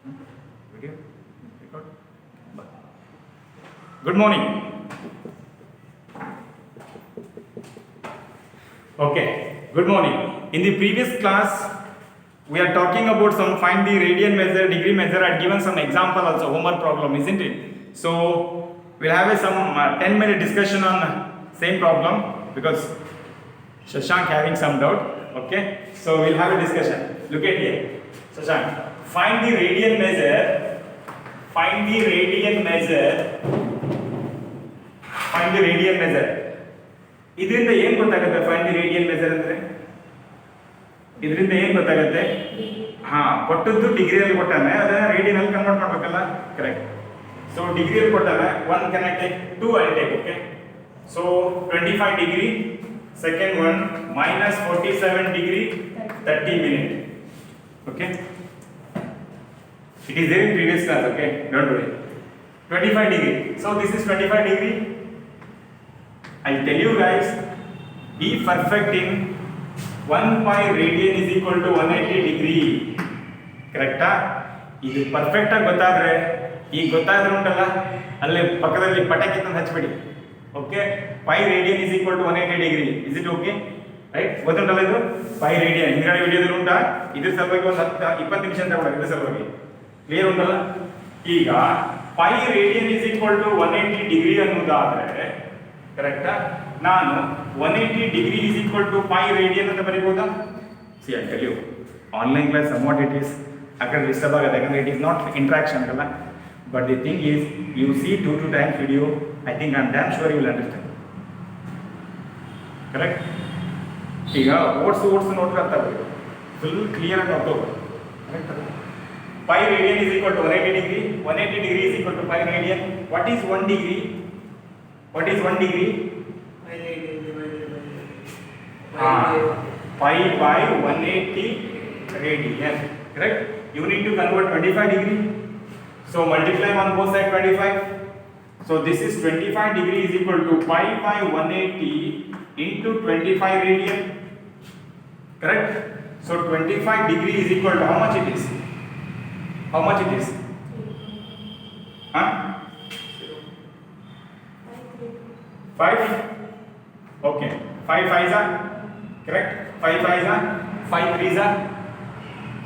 Video record. Good morning. Okay, good morning. In the previous class, we are talking about some find the radian measure, degree measure. I had given some example also, homework problem, isn't it? So we'll have some 10-minute discussion on same problem because Shashank having some doubt. Okay, so we'll have a discussion. Look at here, Shashank. Find the radian measure. Find the radian measure. Find the radian measure. ಇದರಿಂದ ಏನು ಗೊತ್ತಾಗುತ್ತೆ find the radian measure ಅಂದ್ರೆ ಇದರಿಂದ ಏನು ಗೊತ್ತಾಗುತ್ತೆ ಕೊಟ್ಟದ್ದು ಡಿಗ್ರಿಯಲ್ಲಿ ಕೊಟ್ಟಾನೆ ಅದನ್ನ ರೇಡಿಯನ್ ಕನ್ವರ್ಟ್ ಮಾಡಬೇಕಲ್ಲ ಕರೆಕ್ಟ್ ಸೊ ಡಿಗ್ರಿಯಲ್ಲಿ ಕೊಟ್ಟಾನೆ 1 can I take 2 I take okay so 25 degree second one minus 47 degree 30 minute okay it is there in previous class okay don't worry 25 degree so this is 25 degree I'll tell you guys, be perfect in 1 pi radian is equal to 180 degree. ಕರೆಕ್ಟಾ? ಇದು perfect ಆಗಿ ಗೊತ್ತಾದ್ರೆ ಈಗ ಗೊತ್ತಾದ್ರೆ ಉಂಟಲ್ಲ ಅಲ್ಲಿ ಪಕ್ಕದಲ್ಲಿ ಪಟಾಕಿ ತಂದು ಹಚ್ಬಿಡಿ okay pi radian is equal to 180 degree is it okay right ಗೊತ್ತುಂಟಲ್ಲ ಇದು ಪೈ ರೇಡಿಯನ್ ಹಿಂಗಡೆ ವಿಡಿಯೋದಲ್ಲಿ ಉಂಟಾ ಇದ್ರ ಸಲುವಾಗಿ ಒಂದು 20 ನಿಮಿಷ ತಗೊಳ್ಳಿ ಇದ್ರ ಸಲುವಾಗಿ ಕ್ಲಿಯರ್ ಉಂಟಲ್ಲ ಈಗ pi radian is equal to 180 degree ಅನ್ನೋದಾದ್ರೆ ಕರೆಕ್ಟಾ ನಾನು 180 degree is equal to pi radian ಅಂತ ಬರೀಬಹುದಾ see I tell you online class somewhat it is ಆ ಕಡೆ ಡಿಸ್ಟರ್ಬ್ ಆಗುತ್ತೆ ಯಾಕಂದ್ರೆ ಇಟ್ ಈಸ್ ನಾಟ್ ಇಂಟ್ರಾಕ್ಷನ್ ಅಲ್ಲ but the thing is you see 2 times video I think I am damn sure you will understand correct ಈಗ ಓಟ್ಸ್ ನೋಡ್ರಿ ಅಂತ ಬರೀ ಫುಲ್ ಕ್ಲಿಯರ್ ಆಗಿ ನೋಡ್ಕೋಬೋದು correct pi radian is equal to 180 degree 180 degree is equal to pi radian what is 1 degree What is 1 degree? Pi by 180 radian. Correct? You need to convert 25 degree. So multiply on both sides 25. So this is 25 degree is equal to pi by 180 into 25 radian. Correct? So 25 degree is equal to how much it is? How much it is? Huh? 5 okay 5 5s are correct 5 5s are 5 3s are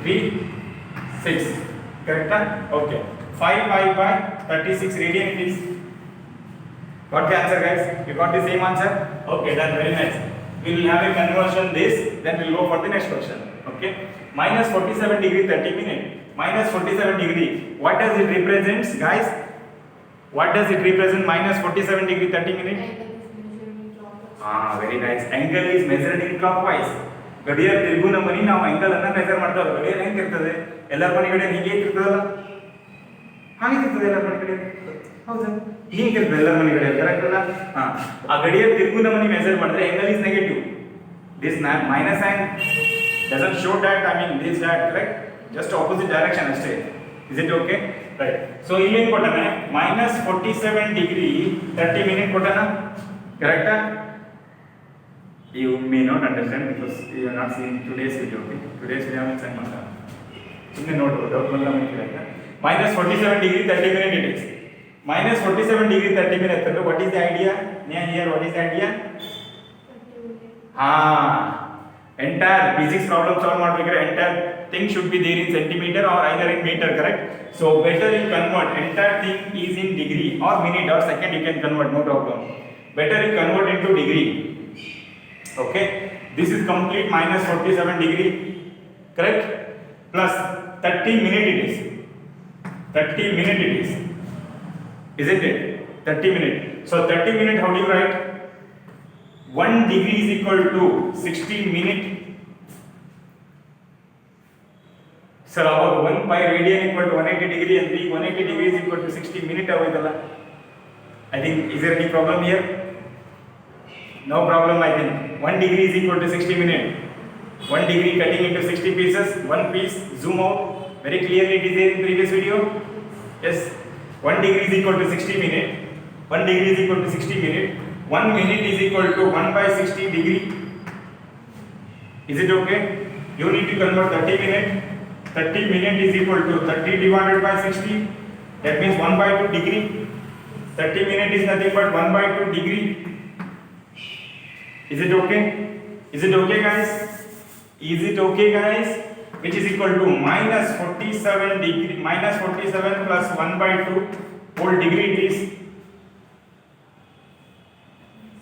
3 6 correct okay 5 pi by 36 radian it is got the answer guys you got the same answer okay done very nice we will have a conversion this then we will go for the next question okay minus 47 degree 30 minute minus 47 degree what does it represents guys what does it represent minus 47 degree 30 minute very nice angle is measured in clockwise ಗಡಿಯಾರ ತಿರುಗು ನಮ್ಮನಿ ನಾವು angle ಅನ್ನು measure ಮಾಡ್ತಾವೆ ಗಡಿಯಾರ ಹೆಂಗೆ ಇರ್ತದೆ ಎಲ್ಲರ ಮನೆ ಗಡಿಯಾರ ಹೀಗೆ ಇರ್ತದಲ್ಲ ಹಾಗೆ ಇರ್ತದೆ ಎಲ್ಲರ ಮನೆ ಗಡಿಯಾರ ಹೌದಾ ಹೀಗೆ ಇರ್ತದೆ ಎಲ್ಲರ ಮನೆ ಗಡಿಯಾರ ಕರೆಕ್ಟ್ ಅಲ್ಲ ಆ ಗಡಿಯಾರ ತಿರುಗು ನಮ್ಮನಿ ಮೆಜರ್ ಮಾಡಿದ್ರೆ angle is negative this minus sign doesn't show that I mean this that correct just opposite direction ಅಷ್ಟೇ is it okay right so ಇಲ್ಲಿ ಏನು ಕೊಟ್ಟಾನೆ minus 47 degree 30 minute ಕೊಟ್ಟಾನ ಕರೆಕ್ಟಾ you may not understand because you are not seeing today's video okay today's video means I'm not ಸುಮ್ಮನೆ ನೋಡಬಹುದು doubt ಬಂದ್ರೆ ನಮಗೆ ಆಯ್ತಾ minus 47 degree 30 minute it is minus 47 degree 30 minute ಅಂದ್ರೆ what is the idea here what is the idea entire physics problem solve ಮಾಡಬೇಕಾದ್ರೆ entire thing should be there in centimeter or either in meter correct so better you convert entire thing is in degree or minute or second you can convert no problem better you convert into degree okay this is complete minus 47 degree correct plus 30 minute it is 30 minute it is isn't it 30 minute so 30 minute how do you write 1 degree is equal to 60 minute sir our 1 pi radian equal to 180 degree and 180 degree is equal to 60 minute avidala I think is there any problem here no problem I think 1 degree is equal to 60 minute 1 degree cutting into 60 pieces 1 piece zoom out very clearly it is there in previous video yes 1 degree is equal to 60 minute 1 degree is equal to 60 minute 1 minute is equal to 1 by 60 degree. Is it okay? You need to convert 30 minute 30 minute is equal to 30 divided by 60. That means 1 by 2 degree. 30 minute is nothing but 1 by 2 degree. Is it okay? Is it okay, guys? Is it okay, guys? Which is equal to minus 47 degree, minus 47 plus 1 by 2 whole degree it is.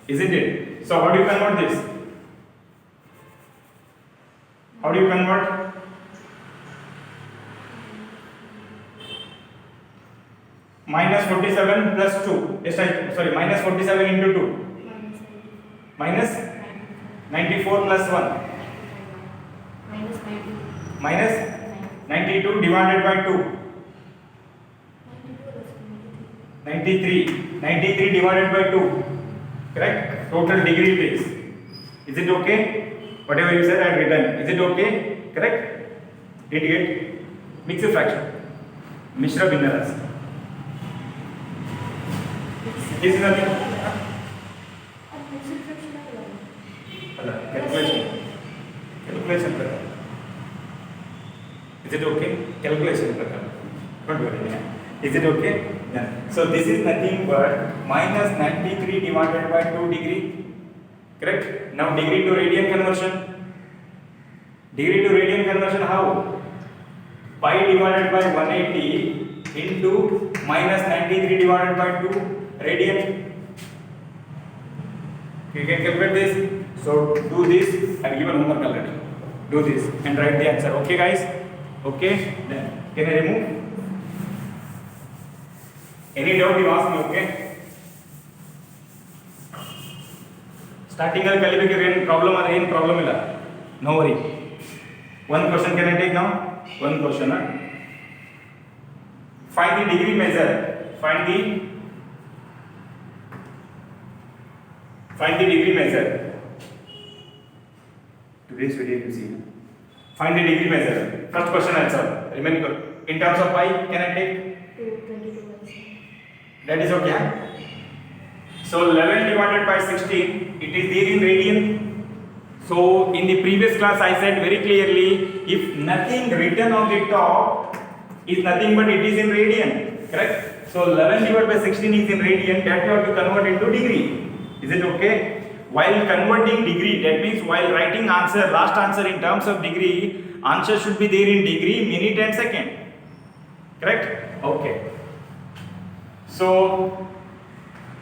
Isn't it? So how do you convert this? How do you convert? Minus 47 plus 2. Yes, sorry, minus 47 into 2. Minus 94 plus 1. Minus 92 divided by 2. 93. 93 divided by 2. Correct? Total degree it is. Is it okay? Whatever you said I have written. Is it okay? Correct? Did you get mixed fraction? Mishra Binnaras. This is nothing. Calculation. Calculation. Is it okay? Calculation. Don't worry. Is it okay? Yeah. So this is nothing but minus 93 divided by 2 degree. Correct? Now degree to radian conversion. Degree to radian conversion how? Pi divided by 180 into minus 93 divided by 2 radian. You can calculate this. So do this. I have given homework already. Do this and write the answer. Okay, guys? Okay? Then can I remove? Any doubt you ask me, okay? Starting al kalibeke rain problem illa. No worry. One question can I take now? One question. Find the degree measure. Find the degree measure. Today's video you see. Find the degree measure. First question answer. Remember, in terms of pi, can I take? 22. That is okay. So 11 divided by 16, it is there in radian. So in the previous class I said very clearly, if nothing written on the top is nothing but it is in radian. Correct? So 11 divided by 16 is in radian, that you have to convert into degree. Is it okay? While converting degree, that means while writing answer, last answer in terms of degree, answer should be there in degree, minute and second. Correct? Okay. So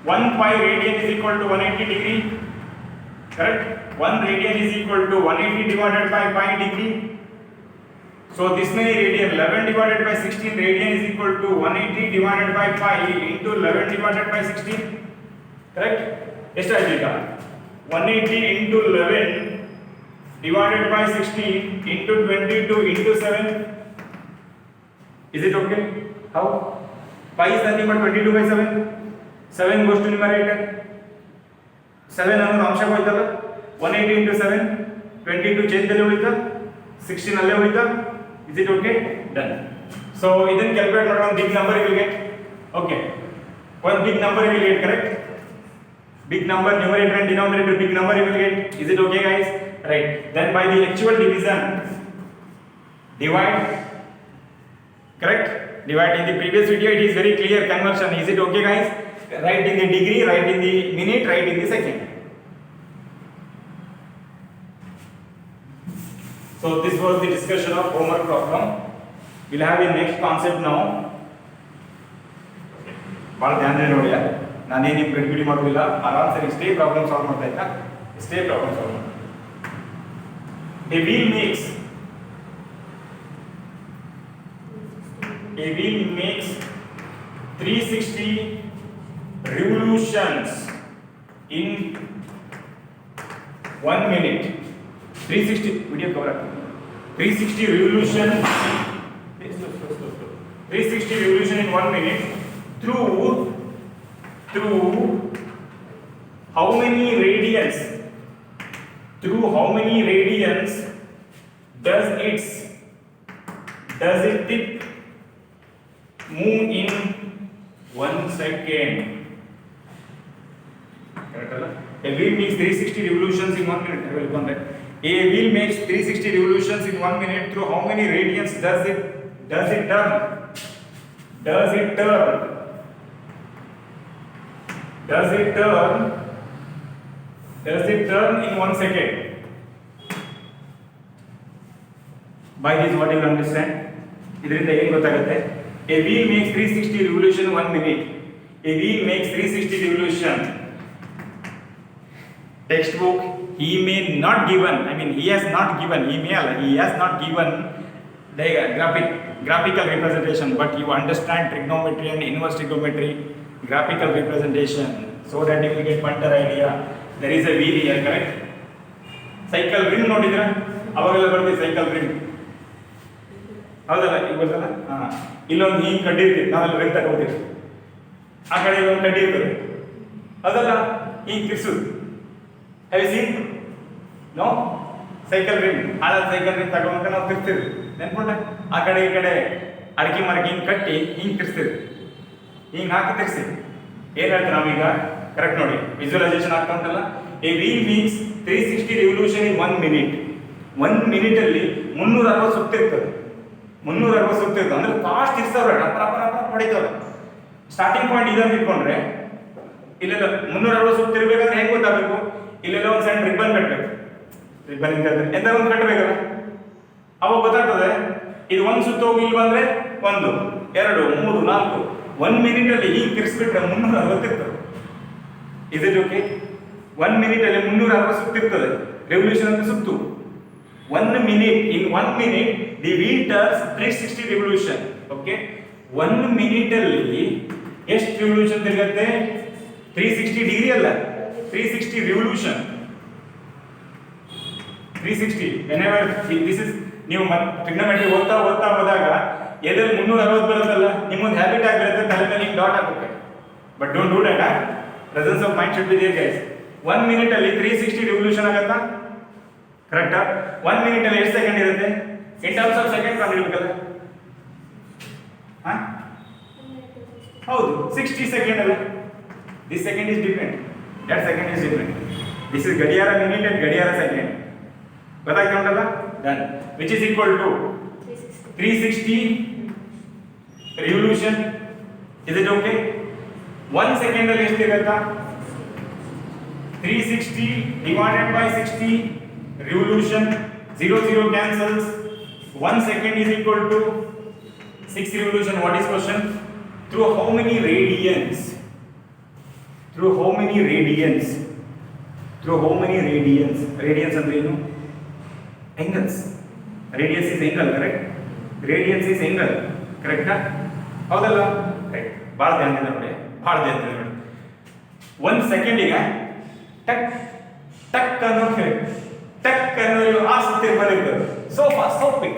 1 pi radian is equal to 180 degree. Correct? 1 radian is equal to 180 divided by pi degree. So this many radian, 11 divided by 16 radian is equal to 180 divided by pi into 11 divided by 16. Correct? ಎಷ್ಟು ಆಯ್ತು ಈಗ 180 into 11 divided by 16 into 22 into 7. Is it okay? How? Pi is nothing but 22 by 7. 7 goes to numerator. 7 ಅನ್ನೋದು ಅಂಶಕ್ಕೆ ಹೋಯ್ತಲ್ಲ. 180 into 7 22 change ಅಲ್ಲಿ ಉಳಿತಾ 16 ಅಲ್ಲೇ ಉಳಿತಾ. Is it okay? Done. So ಇದನ್ನ calculate ಮಾಡೋಣ. Big number you will get. Okay. One big number you will get, correct? Big number, numerator and denominator, big number you will get. Is it okay, guys? Right. Then by the actual division, divide. Correct? Divide. In the previous video, it is very clear conversion. Is it okay, guys? Write in the degree, write in the minute, write in the second. So this was the discussion of homework problem. We'll have the next concept now. ಭಾಳ ಧ್ಯಾನ ನೋಡಿ, ನಾನೇನು ನಿಮ್ಗೆ ಗಡಿಬಿಡಿ ಮಾಡೋದಿಲ್ಲ. ಆರಾಮ್ಸೆ ಇಷ್ಟೇ problem solve ಮಾಡ್ತಾ ಇದ್ದ, ಇಷ್ಟೇ ಪ್ರಾಬ್ಲಮ್ ಸಾಲ್ವ್ ಮಾಡಿ. A wheel makes 360 revolutions in 1 minute. 360 video cover up. 360 revolutions. 360 revolution in 1 minute through how many radians? Through how many radians does it tip move in 1 second? Correct? A wheel makes 360 revolutions in 1 minute. I will come back. A wheel makes 360 revolutions in 1 minute. Through how many radians does it turn? Does it turn in 1 second? By this what you will understand? ಇದರಿಂದ ಏನು ಗೊತ್ತಾಗುತ್ತೆ? A wheel makes 360 revolution in 1 minute. A wheel makes 360 revolution. Textbook, he may not given, I mean he has not given the graphical representation, but you understand trigonometry and inverse trigonometry, graphical representation, so that you will get better idea. There is a wheel here, correct? Cycle rim ನೋಡಿದ್ರಾ? ಅವಾಗೆಲ್ಲ ಬರ್ತೀವಿ cycle rim. ಹೌದಲ್ಲ, ಈಗ ಬರ್ತಲ್ಲ? ಇಲ್ಲೊಂದು ಹಿಂಗೆ ಕಡ್ಡಿ ಇರ್ತೀವಿ, ನಾವೆಲ್ಲ rim ತಗೊಳ್ತೀವಿ. ಆ ಕಡೆ ಒಂದು ಕಡ್ಡಿ ಇರ್ತದೆ, ಅದಲ್ಲ ಹಿಂಗೆ ತಿರ್ಸೋದು. Have you seen? No? Cycle rim. ಹಾಳಾದ cycle rim ತಗೊಂಡ್ರೆ ನಾವು ತಿರ್ಸ್ತೀವಿ. ನೆನ್ಕೊಂಡ ಆ ಕಡೆ ಈ ಕಡೆ ಅಡಕೆ ಮರಕ್ಕೆ ಹಿಂಗೆ ಕಟ್ಟಿ ಹಿಂಗೆ ತಿರ್ಸ್ತೀವಿ. ಹಿಂಗೆ ಹಾಕಿ ತಿರ್ಸಿ. ಏನು ಹೇಳ್ತೀವಿ ನಾವೀಗ? ಕರೆಕ್ಟ್ ನೋಡಿ, ವಿಜುವಲೈಸೇಷನ್ ಆಗ್ತಾ ಉಂಟಲ್ಲ. A wheel makes 360 revolution in 1 minute. 1 minute ಅಲ್ಲಿ 360 ಸುತ್ತಿರ್ತದೆ. 360 ಸುತ್ತಿರ್ತದೆ ಅಂದ್ರೆ ಫಾಸ್ಟ್ ತಿರ್ಸವ್ರೆ, ರಪ ರಪ ರಪ ಹೊಡಿತವ್ರೆ. ಸ್ಟಾರ್ಟಿಂಗ್ ಪಾಯಿಂಟ್ ಇದನ್ನು ಇಟ್ಕೊಂಡ್ರೆ ಇಲ್ಲೆಲ್ಲ 360 ಸುತ್ತಿರ್ಬೇಕಾದ್ರೆ ಹೆಂಗೆ ಗೊತ್ತಾಗಬೇಕು? ಇಲ್ಲೆಲ್ಲ ಒಂದು ಸಣ್ಣ ರಿಬ್ಬನ್ ಕಟ್ಟಬೇಕು. ರಿಬ್ಬನ್ ಎಂತ ಒಂದು ಕಟ್ಟಬೇಕಲ್ಲ, ಅವಾಗ ಗೊತ್ತಾಗ್ತದೆ ಇದು ಒಂದು ಸುತ್ತು ಹೋಗಿ ಇಲ್ಲಿ ಬಂದ್ರೆ 1 2 3 4 1 ಮಿನಿಟ್ ಅಲ್ಲಿ ಹೀಗೆ ತಿರ್ಸ್ಬಿಟ್ರೆ 360 ಇರ್ತದೆ. Is it okay? 1 ಮಿನಿಟ್ ಅಲ್ಲಿ 360 ಸುತ್ತಿರ್ತದೆ. ರೆವಲ್ಯೂಷನ್ ಅಂತ ಸುತ್ತು 1 minute. In 1 minute the wheel turns 360 revolution. Okay, 1 minute ಅಲ್ಲಿ ಎಷ್ಟು ರೆವಲ್ಯೂಷನ್ ತಿರುಗುತ್ತೆ? 360 ಡಿಗ್ರಿ ಅಲ್ಲ, 360 revolution. 360 whenever this is ನೀವು ಟ್ರಿಗ್ನೋಮೆಟ್ರಿ ಓದ್ತಾ ಹೋದಾಗ ಎಲ್ಲಿ 360 ಬರುತ್ತಲ್ಲ, ನಿಮ್ಮೊಂದು ಹ್ಯಾಬಿಟ್ ಆಗಿರುತ್ತೆ ತಲೆ ಮೇಲೆ ಹಿಂಗೆ ಡಾಟ್ ಹಾಕುತ್ತೆ. But don't do that. Presence of mind should be there guys. 1 minute ಅಲ್ಲಿ 360 ರೆವಲ್ಯೂಷನ್ ಆಗುತ್ತಾ? ಕರೆಕ್ಟಾ? 1 minute ಅಲ್ಲಿ ಎಷ್ಟು ಸೆಕೆಂಡ್ ಇರುತ್ತೆ? ಇನ್ ಟರ್ಮ್ಸ್ ಆಫ್ ಸೆಕೆಂಡ್ ಕಂಡುಹಿಡಿಯಬೇಕಲ್ಲ. ಹೌದು, 60 ಸೆಕೆಂಡ್ ಅಲ್ಲ. This second is different, that second is different. This is ಗಡಿಯಾರ ಮಿನಿಟ್ ಅಂಡ್ ಗಡಿಯಾರ ಸೆಕೆಂಡ್. ಗೊತ್ತಾಗ್ತಾ ಉಂಟಲ್ಲ? Done. Which is equal to 360 revolution. Is it okay? 1 second ಅಲ್ಲಿ ಎಷ್ಟಿರುತ್ತಾ? 360 divided by 60 revolution. 0 cancels. 1 second is equal to 6 revolution. What is question? Through how many radians? Through how many radians? Through how many radians? Radians ಅಂದ್ರೆ ಏನು? Angles. Radius is angle, correct? Radians is angle, correct? ಹೌದಲ್ಲ? Right. ಭಾಳ ಧ್ಯಾನ ನೋಡಿ, ಭಾಳ ಧ್ಯಾನ ನೋಡಿ. 1 ಸೆಕೆಂಡಿಗೆ ಟಕ್ ಟಕ್ ಅನ್ನೋ ಹೇಳಿ, ಟಕ್ ಅನ್ನೋ ಆ ಸುತ್ತಿ ಬಂದಿರ್ತದೆ. So fast, so quick,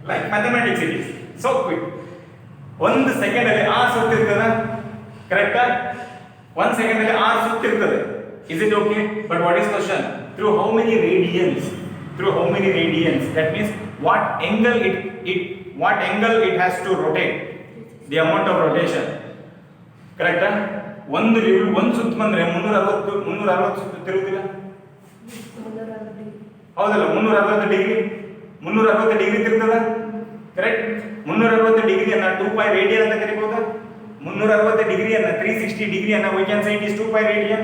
like mathematics it is, so quick. 1 second ಅಲ್ಲಿ 6 ಸುತ್ತಿರ್ತದ, ಕರೆಕ್ಟಾ? 1 ಸೆಕೆಂಡ್ ಅಲ್ಲಿ 6 ಸುತ್ತಿರ್ತದೆ. Is it okay? But what is question? Through how many radians? Through how many radians? That means what angle it has to rotate, the amount of rotation, ಕರೆಕ್ಟಾ? ಒಂದು ಸುತ್ತು ಬಂದ್ರೆ 360 ಸುತ್ತು ತಿರುಗುದಿಲ್ಲ, ಹೌದಲ್ಲ? 360 degree ತಿರುಗ್ತದ, correct? 360 ಡಿಗ್ರಿಯನ್ನ 2π radian ಅಂತ ಕರೀಬಹುದಾ? 360 ಡಿಗ್ರಿಯನ್ನ 360 ಡಿಗ್ರಿಯನ್ನ we can say it is 2π radian.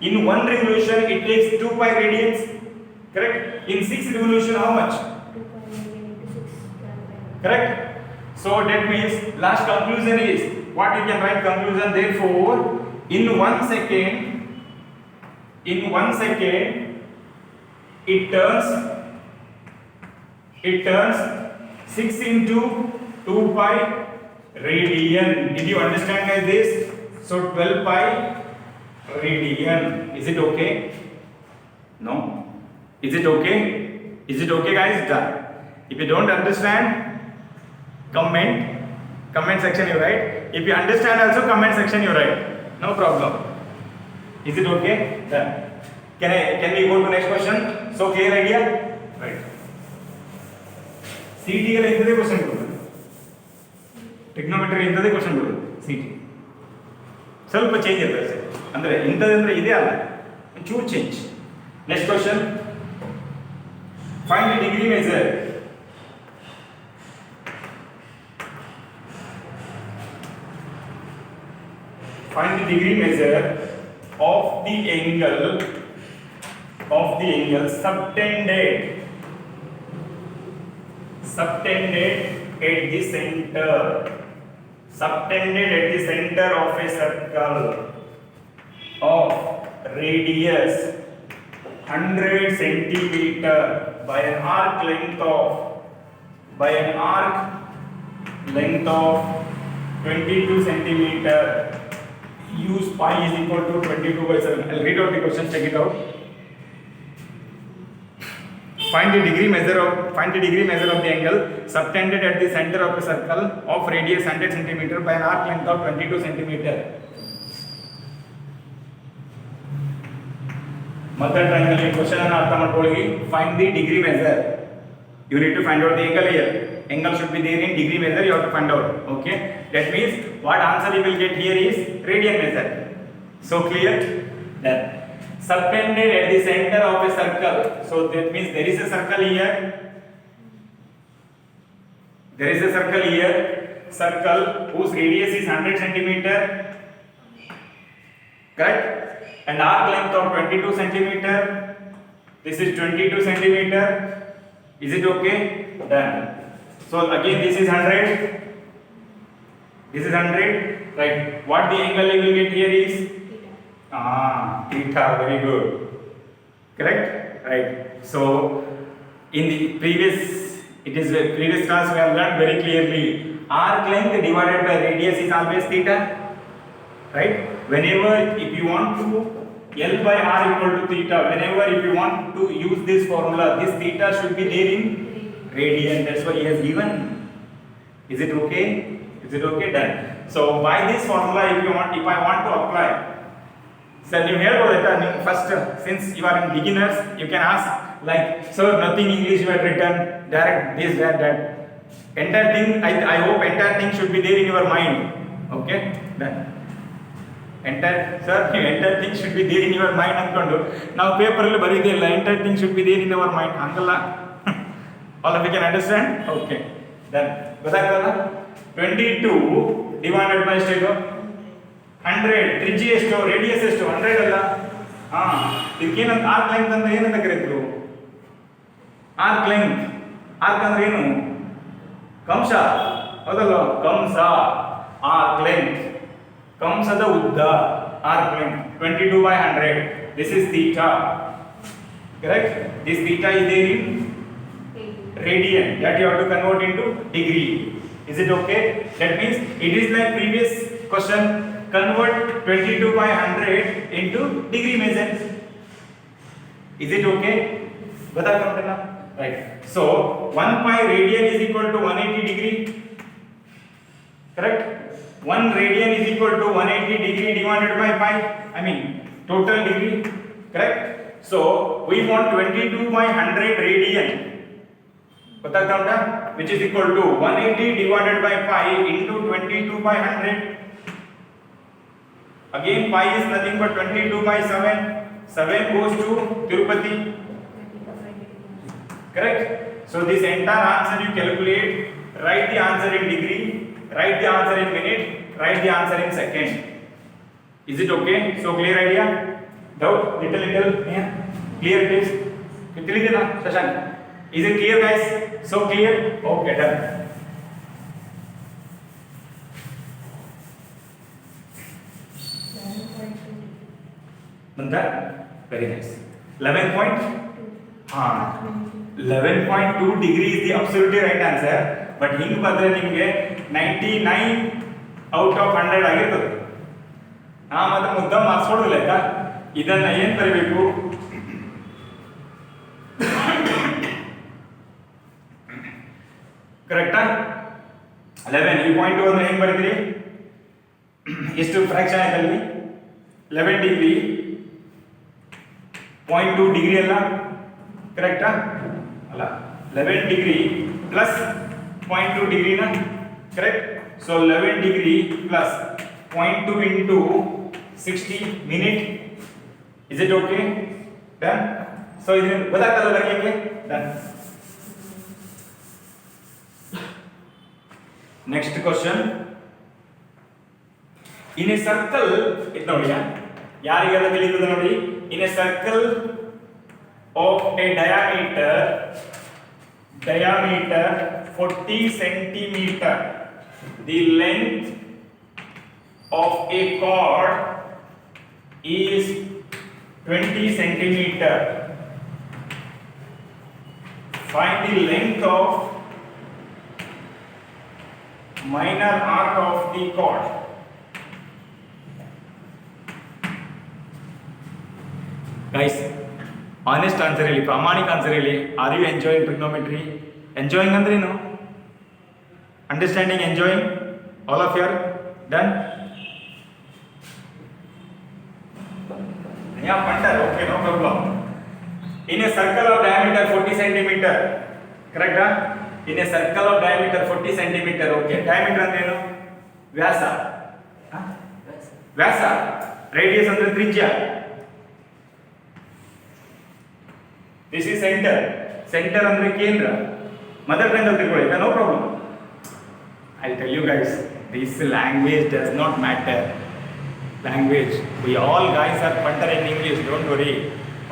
In 1 revolution it takes 2π radians, correct? In 6 revolution how much? 2π correct? So that means last conclusion is what you can write conclusion. Therefore in 1 second it turns 6 into 2π radian. Did you understand guys this? So 12π radian. Is it okay? No? Is it okay? Is it okay guys? Done. If you don't understand, comment section you write. If you understand also, comment section you write. No problem. Is it okay? Done. Can we go to next question? So clear idea? Right. CT ಗೆ ಇಂತದೇ question ಬರುತ್ತೆ, trigonometry ಇಂತದೇ question ಬರುತ್ತೆ. CT ಸ್ವಲ್ಪ change ಇರ್ತದೆ sir, ಅಂದ್ರೆ ಇಂಥದಂದ್ರೆ ಇದೇ ಅಲ್ಲ, ಒಂಚೂರು change. Next question Find the degree measure. Find the degree measure of the angle subtended at the center. Subtended at the center of a circle of radius 100 centimeter by an arc length of 22 centimeter. Use pi is equal to 22 by 7. I'll read out the question, check it out. Find the degree measure of the angle subtended at the center of a circle of radius 100 centimeter by an arc length of 22 centimeter. Mother triangle question ಅನ್ನು ಅರ್ಥ ಮಾಡ್ಕೊಳ್ಳಿ. Find the degree measure. You need to find out the angle here. Angle should be there in degree measure. You have to find out. Okay. That means what answer you will get here is radian measure. So clear? Then subtended at the center of a circle. So that means there is a circle here. Circle whose radius is 100 centimeter. Correct? And arc length of 22 centimeter. This is 22 centimeter. Is it okay? Done. So again this is 100. Right. What the angle you will get here is theta. Very good. Correct? Right. So in the previous class we have learned very clearly arc length divided by radius is always theta. Right? Whenever if you want to L by R equal to theta, whenever if you want to use this formula, this theta should be there in radian. That's why he has given. Is it okay? Done. So by this formula, if I want to apply, sir, you hear about it. First, since you are in beginners, you can ask like, sir, nothing English you had written, direct this, that. Entire thing, I hope entire thing should be there in your mind. Okay? Done. Entire thing should be there in your mind ಅಂದ್ಕೊಂಡು ನಾವು paper ಅಲ್ಲಿ ಬರೀದಿಲ್ಲ. Entire thing should be there in our mind ಹಂಗಲ್ಲ. All of you can understand? Okay. Then ಗೊತ್ತಾಗ್ತದಲ್ಲ? 22 divided by ಎಷ್ಟು? 100. ತ್ರಿಜ್ಯ ಎಷ್ಟು? Radius ಎಷ್ಟು? 100 ಅಲ್ಲ? ಇದಕ್ಕೇನಂತ arc length ಅಂತ ಏನಂತ ಕರೀತಾರೆ? Arc length. ಆರ್ಕ್ ಅಂದ್ರೆ ಏನು? ಕಂಸ. ಹೌದಲ್ಲ? ಕಂಸ. Arc length. ಕಂಸದ ಉದ್ದ arc length 22 by 100. This is theta. Correct? This theta is there in radian. That you have to convert into degree. Is it okay? That means it is like previous question. Convert 22 by 100 into degree measure. Is it okay? ಗೊತ್ತಾಗ್ತದಲ್ಲ? Right. So 1 pi radian is equal to 180 degree. Correct? 1 radian is equal to 180 degree divided by pi. I mean total degree. Correct? So we want 22 by 100 radian. Which is equal to 180 divided by pi into 22 by 100. Again pi is nothing but 22 by 7. 7 goes to Tirupati. Correct? So this entire answer you calculate. Write the answer in degree. Write the answer in minute, write the answer in second. Is it okay? So clear idea? Doubt? Little? Yeah. Clear it is? ತಿಳಿದಿಲ್ಲ Shashank? Is it clear guys? So clear? Okay, done. Very nice. 11.2 degree is the absolutely right answer. But ಹಿಂಗೆ ಬಂದರೆ ನಿಮಗೆ 99 out of 100 ಆಗಿರ್ತದೆ. ಮತ್ತೆ ಮುದ್ದ marks ಕೊಡೋದಿಲ್ಲ ಆಯ್ತಾ? ಇದನ್ನ ಏನು ಬರೀಬೇಕು? ಕರೆಕ್ಟಾ? 11 ಈ ಪಾಯಿಂಟ್ ಅಂದ್ರೆ ಹೆಂಗೆ ಬರೀತೀರಿ? ಎಷ್ಟು ಫ್ರಾಕ್ಷನ್ ಆಯ್ತಲ್ಲಿ? 11 ಡಿಗ್ರಿ 0.2 ಡಿಗ್ರಿ ಅಲ್ಲ? ಕರೆಕ್ಟಾ? ಅಲ್ಲ 11 degree plus 0.2 degree na? Correct? So 11 degree plus 0.2 into 60 minute. Is it okay? Done? So, what are the done? Next question. In a circle, ಇದು ನೋಡಿ ಯಾರಿಗೆಲ್ಲ ತಿಳಿಯುತ್ತದೆ ನೋಡಿ. In a circle of a diameter 40 centimeter, the length of a chord is 20 centimeter. Find the length of minor arc of the chord. Guys, honest answer ಹೇಳಿ, ಪ್ರಾಮಾಣಿಕ answer ಹೇಳಿ. Are you enjoying trigonometry? Enjoying ಅಂದ್ರೆ ಏನು? Understanding, enjoying, all of your done? Yeah, punter, okay, no problem. In a circle of diameter 40 centimeter, correct? In a circle of diameter 40 centimeter, okay. Diameter ಅಂದ್ರೆ ಏನು? ವ್ಯಾಸ. ವ್ಯಾಸ. Radius ಅಂದ್ರೆ ತ್ರಿಜ್ಯ. This is center. Center ಅಂದ್ರೆ ಕೇಂದ್ರ. Mother tongue ಅಲ್ಲಿ ತಿಳ್ಕೊಳ್ಳಿ, no problem. I'll tell you guys, this language does not matter. Language, we all guys are punter in English, don't worry,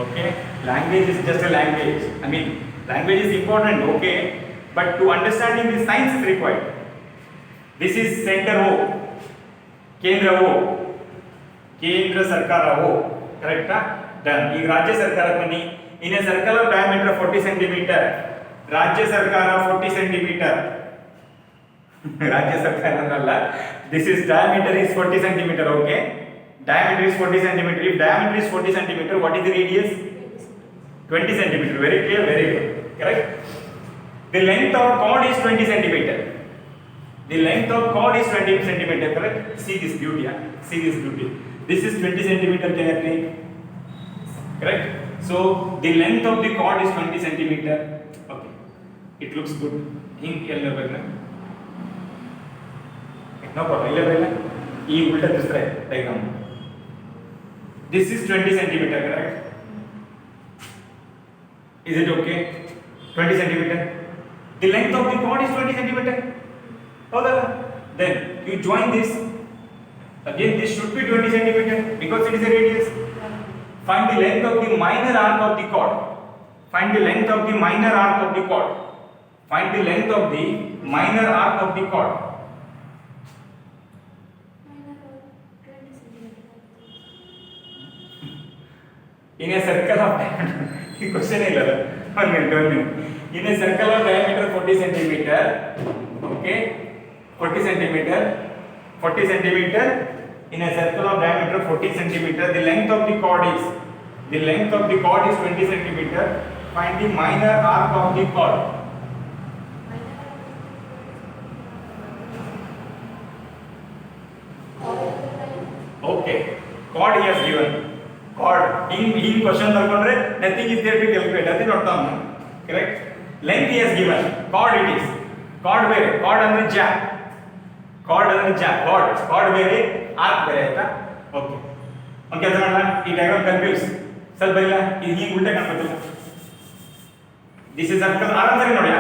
okay? Language is just a language. I mean, language is important, okay, but to understanding the science is required. This is center O, kendra O, kendra sarkara O, correct? Done. Ee rajya sarkara bani, in a circle of diameter 40 centimeter, rajya sarkara 40 centimeter. Rajya sarkara andalla, this is diameter is 40 centimeter, okay? Diameter is 40 centimeter. If diameter is 40 centimeter, what is the radius? 20 centimeter. Very clear, very good. Correct? The length of chord is 20 centimeter. The length of chord is 20 centimeter, correct? See this beauty, huh? See this beauty. This is 20 centimeter, can I take? Correct? So, the length of the chord is 20 centimeter. Okay. It looks good. No problem. E ulta dusra hai diagram. This is 20 centimeter, correct? Is it okay? 20 centimeter. The length of the chord is 20 centimeter. Then you join this. Again, this should be 20 centimeter because it is a radius. Find the length of the minor arc of the chord. Find the length of the minor arc of the chord. Find the length of the minor arc of the chord. In a circle of diameter, question is 1 minute. In a circle of diameter 40 centimeter, okay, 40 centimeter. In a circle of diameter 40 centimeter, the length of the chord is 20 centimeter. Find the minor arc of the chord. Okay, chord he has given. Chord in question ತಗೊಂಡ್ರೆ nothing is there to calculate, ಅದು ನೋಡ್ತಾ ನಾನು, correct? Length he has given, chord it is. Chord ಬೇರೆ, chord ಅಂದ್ರೆ jack, chord ಬೇರೆ, arc ಬೇರೆ, ಆಯ್ತಾ? Okay okay ಅದು ಮಾಡೋಣ. ಈ ಡಯಾಗ್ರಾಮ್ ಕನ್ಫ್ಯೂಸ್ ಸ್ವಲ್ಪ ಇಲ್ಲ, ಇದು ಹಿಂಗೆ ಉಲ್ಟಾ ಕಾಣ್ತದೆ. This is circle, ಆರಾಮ್ ಸರಿ ನೋಡಿ,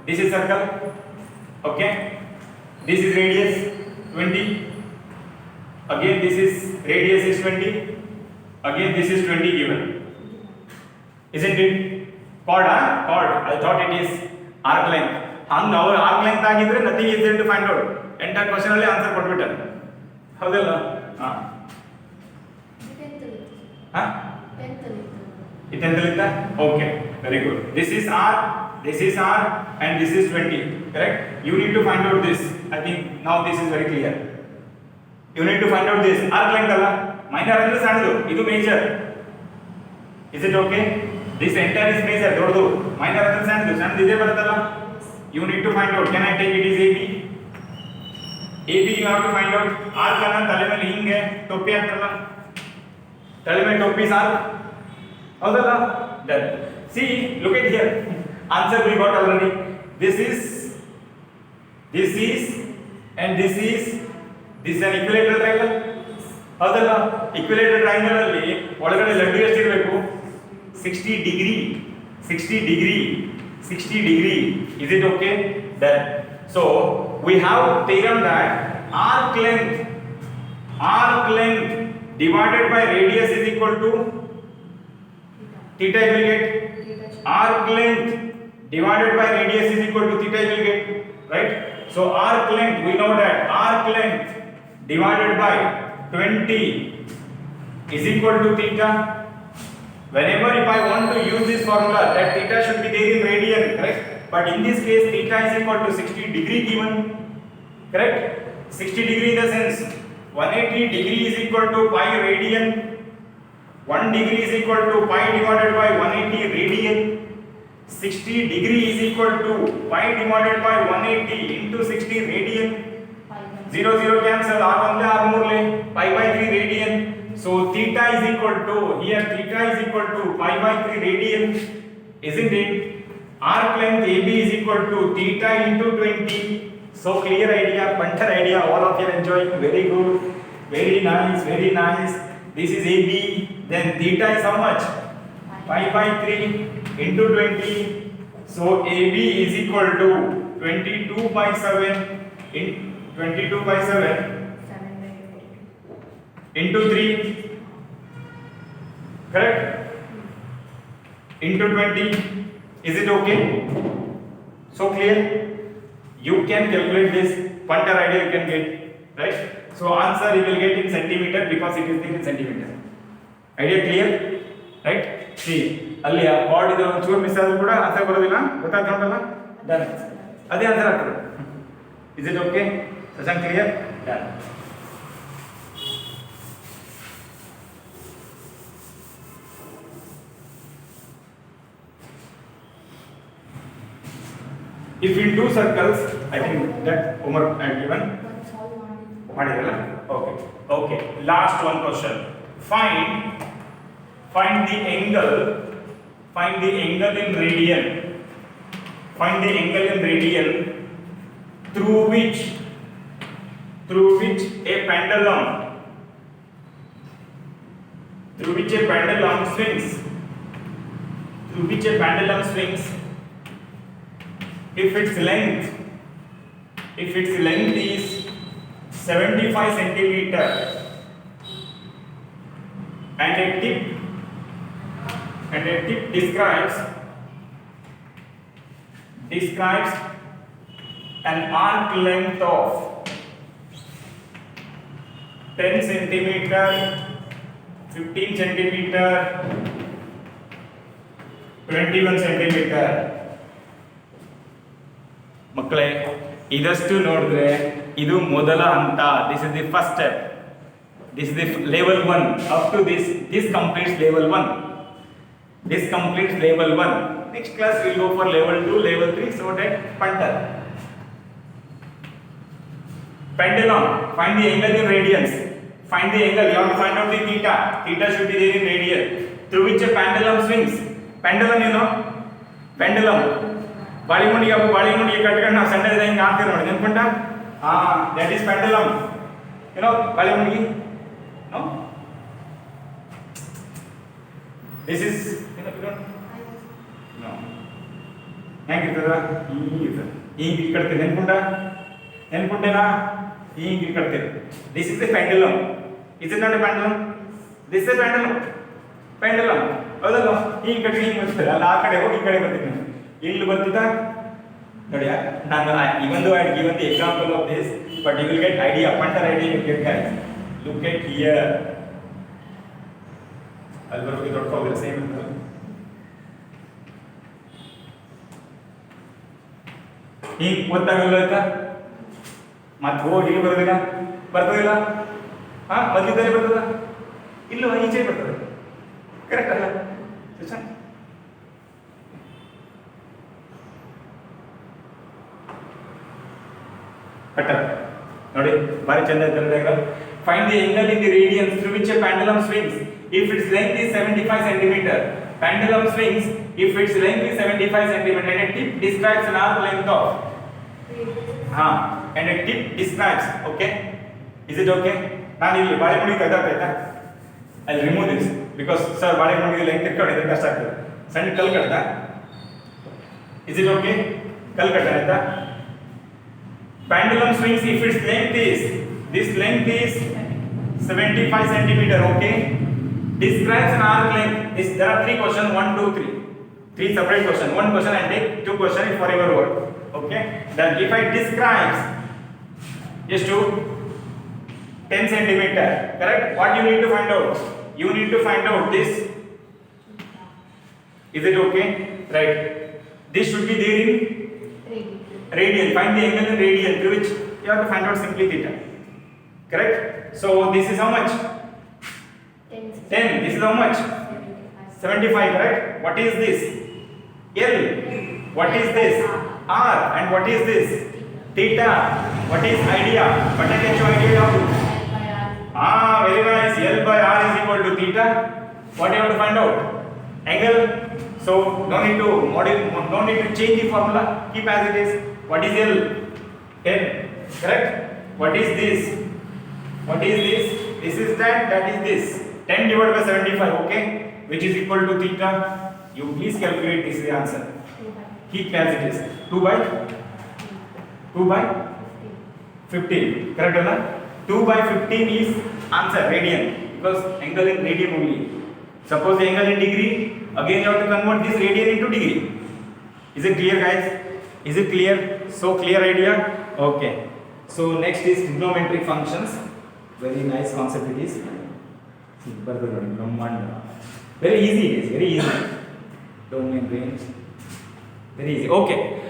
this is circle, okay? This is radius 20. Again this is radius is 20. Again this is 20 given, isn't it? Chord, chord, I thought it is arc length. Hang our arc length agidre nothing is there to find out. Entire question alli answer kodbitta, ಹೌದಲ್ಲ? ಇತ್ತೆಂತಲಿತ್ತ? Okay, very good. This is R and this is 20, correct? You need to find out this. I think now this is very clear. You need to find out this arc length ಅಲ್ಲ, minor ಅಂದ್ರೆ ಸಣ್ಣದು, ಇದು major. Is it okay? This entire is major, ದೊಡ್ಡದು. Minor ಅಂದ್ರೆ ಸಣ್ಣದು ಇದೆ ಬರುತ್ತಲ್ಲ. You need to find out. Can I take it is AB? AB you have to find out. Arc ಅನ್ನ ತಲೆ ಮೇಲೆ ಹಿಂಗೆ ಟೋಪಿ ಹಾಕ್ತಾರಲ್ಲ, ತಲೆ ಮೇಲೆ ಟೋಪಿ ಸಾರ್, ಹೌದಲ್ಲ? Done. See, look at here. Answer we got already. This is and this is an equilateral triangle. ಹೌದಲ್ಲ? equilateral triangle ಅಲ್ಲಿ ಒಳಗಡೆ ಲಡ್ಡು ಎಷ್ಟಿರಬೇಕು? 60 degree. Is it okay? Done. So we have theorem that arc length divided by radius is equal to theta. You will get arc length divided by radius is equal to theta. You will get, right? So arc length, we know that arc length divided by 20 is equal to theta. Whenever if I want to use this formula, that theta should be there in radian, correct? But in this case, theta is equal to 60 degree given, correct? 60 degree in the sense 180 degree is equal to pi radian. 1 degree is equal to pi divided by 180 radian. 60 degree is equal to pi divided by 180 into 60 radian. 0 0 cancel, r1 le r3 le pi by 3 radian. So theta is equal to, here theta is equal to pi by 3 radian, isn't it? Arc length AB is equal to theta into 20. So clear idea, punter idea, all of you are enjoying, very good, very nice, very nice. This is AB, then theta is how much? Pi by 3 into 20. So AB is equal to 22 by 7 in 22 by 7 into 3, correct? Into 20. Is it okay? So clear? You can calculate this punter idea, you can get, right? So answer you will get in centimeter because it is there in centimeter. Idea clear? Right? See, ಅಲ್ಲಿ ಆ part ಇದೆ ಒಂಚೂರು miss ಆದ್ರೂ ಕೂಡ answer ಬರೋದಿಲ್ಲ, ಗೊತ್ತಾಗ್ತಲ್ಲ? Done. ಅದೇ answer ಆಗ್ತದೆ. Is it okay? Shashank clear? Done. If in two circles, I think that homework I have given. Okay. Okay. Last one question. Find the angle. Find the angle in radian. Find the angle in radian through which a pendulum swings. Through which a pendulum swings. If its length is 75 centimeter and a tip describes an arc length of 10 centimeter, 15 centimeter, 21 centimeter. ಮಕ್ಕಳೇ, ಇದಷ್ಟು ನೋಡಿದ್ರೆ ಇದು ಮೊದಲ ಹಂತ. This is the first step. This is the level 1. Up to this completes level 1. This completes level 1. Next class we will go for level 2, level 3, so that punter. Pendulum, find the angle in radians. Find the angle, you have to find out the theta. Theta should be there in radian. Through which a pendulum swings. Pendulum, you know? Pendulum. ಬಾಳಿಮುಂಡಿಗೆ ಕಟ್ಕೊಂಡು ನಾವು ಸಣ್ಣದ ಹಿಂಗೆ ಆಗ್ತೀವಿ ನೋಡಿ, ನೆನ್ಕೊಂಡ? That is ಪೆಂಡಲಮ್. ಏನೋ ಬಾಳಿಮುಂಡಿಗೆ no this is no ಹೆಂಗಿರ್ತದ? ಹಿಂಗೆ ಕಟ್ತೀವಿ, ನೆನ್ಕೊಂಡೇನಾ? ಹಿಂಗೆ ಕಟ್ತೀವಿ. This is the ಪೆಂಡಲಮ್. Is it not A ಪೆಂಡಲಮ್? This is ಪೆಂಡಲಮ್ ಹೌದಲ್ಲ? ಹಿಂಗೆ ಕಟ್ಟಿ ಹಿಂಗೆ ಬರ್ತಾರೆ, ಅಲ್ಲ ಆ ಕಡೆ ಹೋಗಿ ಈ ಕಡೆ ಬರ್ತೀನಿ. ಇಲ್ಲಿ ಬರ್ತಿದ್ದ ನೋಡಿ, ನಾನು even though I had given the example of this, but you will get idea, punter idea you will get, guys. Look at here. ಅಲ್ಲಿ ಬರೋದು ದೊಡ್ಡ ಸೇಮ್ ಅಂತ ಹಿಂಗೆ ಗೊತ್ತಾಗಲ್ಲ ಆಯ್ತಾ? ಮತ್ತೆ ಹೋಗಿ ಇಲ್ಲಿ ಬರೋದಿಲ್ಲ, ಬರ್ತದಿಲ್ಲ? ಮಧ್ಯದಲ್ಲಿ ಬರ್ತದ? ಇಲ್ಲೋ ಈಚೆ ಬರ್ತದೆ, ಕರೆಕ್ಟ್ ಅಲ್ಲ? ಕಟ್ಟರ್ ನೋಡಿ, ಬಾರಿ ಚಂದ ಇರ್ತದೆ. Find the angle in the radians through which a pendulum swings if its length is 75 centimeter. Pendulum swings if its length is 75 centimeter and a tip describes an arc length of and a tip describes, okay? Is it okay? ನಾನು ಇಲ್ಲಿ ಬಾಳೆಮುಡಿ ತೆಗೆದಾಯ್ತಾ? I'll remove this because sir ಬಾಳೆಮುಡಿ length ಇಟ್ಕೊಂಡಿದ್ರೆ ಕಷ್ಟ ಆಗ್ತದೆ. ಸಣ್ಣ ಕಲ್ ಕಟ್ಟ. Is it okay? ಕಲ್ ಕಟ್ಟ ಆಯ್ತಾ? pendulum swings if its length is, this length is 75 centimeter, okay? Describes an arc length. There are 3 questions, 1, 2, 3. 3 separate questions. 1 question I take, 2 questions for your work. Okay? Then if I describes just to 10 centimeter, correct? What you need to find out? You need to find out this. Is it okay? Right. This should be there in radian. Find the angle in radian, through which you have to find out simply theta. Correct? So this is how much? 10. This is how much? 75, right? What is this? L. What is this? R. And what is this? Theta. What is idea? What I can show idea of? Very nice. L by R is equal to theta. What you have to find out? Angle. So no need to modify, no need to change the formula. Keep as it is. What is L? 10. Correct? What is this? What is this? This is that. That is this. 10 divided by 75. Okay? Which is equal to theta. You please calculate. This is the answer. Keep as it is. 2 by 15. Correct or not? 2 by 15 is answer, radian, because angle in radian only. Suppose the angle in degree, again you have to convert this radian into degree. Is it clear, guys? Is it clear? So clear idea? Okay. So next is trigonometric functions. Very nice concept it is. Very easy it is, very easy. Domain range. Very easy. Okay.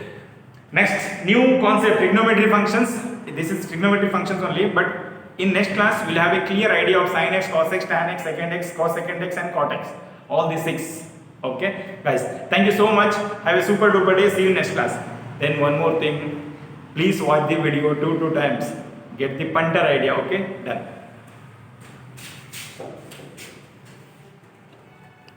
Next, new concept, trigonometry functions. This is trigonometry functions only, but in next class we'll have a clear idea of sin x, cos x, tan x, secant x, cos secant x and cot x. All these 6. Okay, guys. Thank you so much. Have a super duper day. See you next class. Then one more thing. Please watch the video 2 times. Get the punter idea. Okay, done.